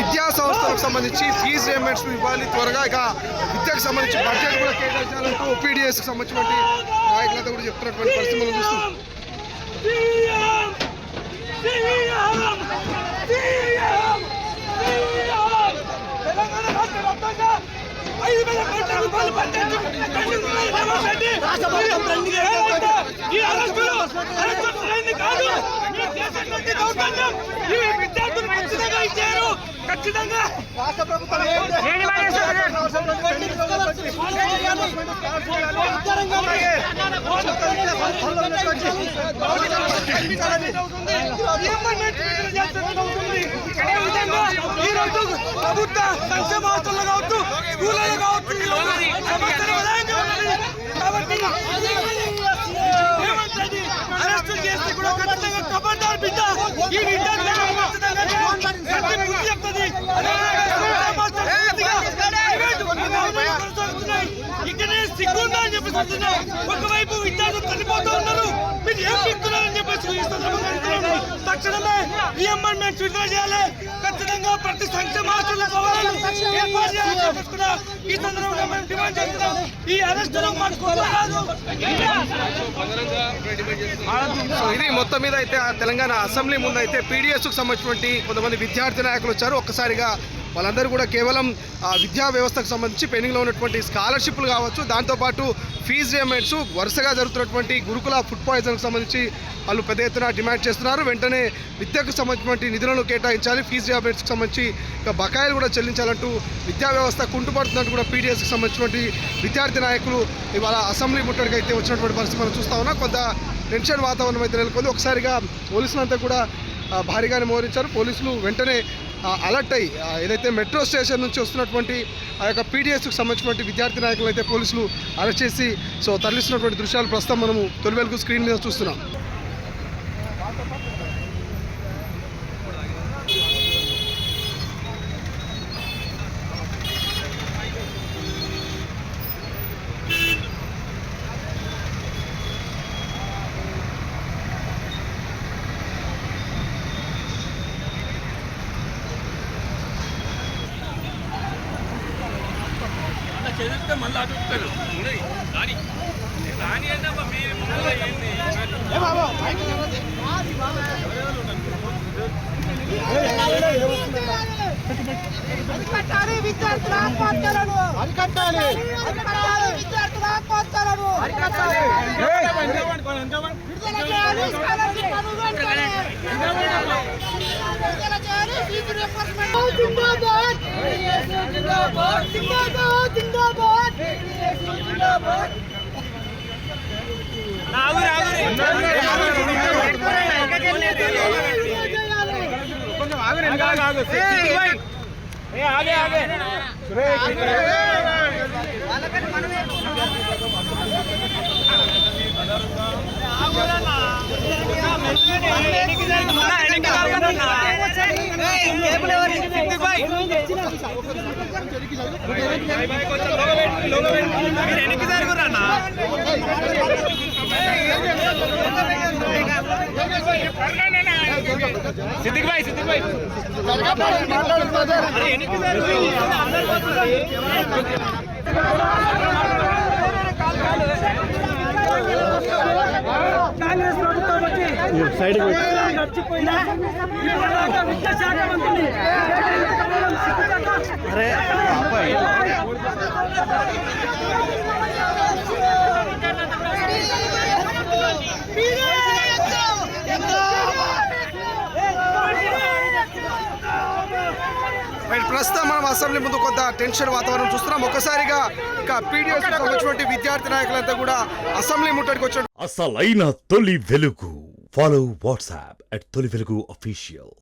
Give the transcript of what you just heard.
విద్యా సంస్థలకు సంబంధించి ఫీజు రీయింబర్స్మెంట్స్ ఇవ్వాలి త్వరగా, ఇక విద్యకు సంబంధించి బడ్జెట్ కూడా కేటాయించాలంటూ పీడిఎస్కి సంబంధించినటువంటి నాయకులంతా కూడా చెప్తున్నటువంటి పరిస్థితి మనం చూస్తున్నాం. ఖచ్చితంగా రాష్ట్ర ప్రభుత్వం ఈరోజు ప్రభుత్వ సంక్షేమ హాస్టల్లో కావచ్చు, స్కూళ్ళలో కావచ్చు, కాబట్టి రేవంత్ రెడ్డి అరెస్ట్ చేస్తే కూడా ఖచ్చితంగా ఖబర్దార్ బిడ్డ, ఈ విద్యార్థులకు చెప్తుంది. ఇక్కడే సిగ్గుందా అని చెప్పేసి అంటున్నాం. ఒకవైపు విద్యార్థులు చనిపోతూ ఉన్నారు, మీరు ఏం చెప్తున్నారని చెప్పేసి తక్షణమే రీయింబర్స్మెంట్ విడుదల చేయాలి. ఖచ్చితంగా ప్రతి సంక్షేమ హాస్టల్లో కావాలని ఏర్పాటు చేయాలని చెప్పేసి కూడా ఈ సందర్భంగా మేము డిమాండ్ చేస్తున్నాం. ఈ అరెస్టులో మాకు కాదు. ఇది మొత్తం మీద అయితే తెలంగాణ అసెంబ్లీ ముందు అయితే పీడిఎస్కు సంబంధించినటువంటి కొంతమంది విద్యార్థి నాయకులు వచ్చారు. ఒక్కసారిగా వాళ్ళందరూ కూడా కేవలం విద్యా వ్యవస్థకు సంబంధించి పెండింగ్లో ఉన్నటువంటి స్కాలర్షిప్లు కావచ్చు, దాంతోపాటు ఫీజు రీయింబర్స్మెంట్స్, వరుసగా జరుగుతున్నటువంటి గురుకుల ఫుడ్ పాయిజన్కి సంబంధించి వాళ్ళు పెద్ద ఎత్తున డిమాండ్ చేస్తున్నారు. వెంటనే విద్యకు సంబంధించినటువంటి నిధులను కేటాయించాలి, ఫీజు రీయింబర్స్మెంట్స్కి సంబంధించి బకాయిలు కూడా చెల్లించాలంటూ విద్యా వ్యవస్థ కుంటుపడుతున్నట్టు కూడా పీడిఎస్కి సంబంధించినటువంటి విద్యార్థి నాయకులు ఇవాళ అసెంబ్లీ ముట్టడికి అయితే వచ్చినటువంటి పరిస్థితి మనం చూస్తా ఉన్నాం. కొంత టెన్షన్ వాతావరణం అయితే నెలకొంది. ఒకసారిగా పోలీసులంతా కూడా భారీగానే మోహరించారు. పోలీసులు వెంటనే అలర్ట్ అయ్యి ఏదైతే మెట్రో స్టేషన్ నుంచి వస్తున్నటువంటి ఆ యొక్క పీడిఎస్కి సంబంధించినటువంటి విద్యార్థి నాయకులు అయితే పోలీసులు అరెస్ట్ చేసి తరలిస్తున్నటువంటి దృశ్యాలు ప్రస్తుతం మనము తొలి వెలుగు స్క్రీన్ మీద చూస్తున్నాం. చదివితే మళ్ళీ అడుగుతారు రాని రాని అంటే మీరు ముందు ఏంది అరికట్టాలి విద్యార్థుల ఆత్మహత్యలను, అరికట్టాలి విద్యార్థుల ఆత్మహత్యలను, అరికట్టాలి విడుదల చేయాలి స్కాలర్షిప్లను వెంటనే విడుదల చేయాలి. ఫీజు రీయింబర్స్మెంట్ జిందాబాద్ జిందాబాద్ జిందాబాద్ జిందాబాద్ జిందాబాద్. సిద్దిక్ భాయ్ కాంగ్రెస్ ప్రభుత్వం వచ్చి గడిచిపోయినా ఇప్పటిదాకా విద్యాశాఖ మంత్రిని ప్రస్తుతం మనం అసెంబ్లీ ముందు కొంత టెన్షన్ వాతావరణం చూస్తున్నాం. ఒక్కసారిగా ఇక పీడిఎస్ సంబంధించినటువంటి విద్యార్థి నాయకులంతా కూడా అసెంబ్లీ ముట్టడికి వచ్చారు. అసలైన తొలి వెలుగు. ఫాలో వాట్సాప్ @తొలి వెలుగు official.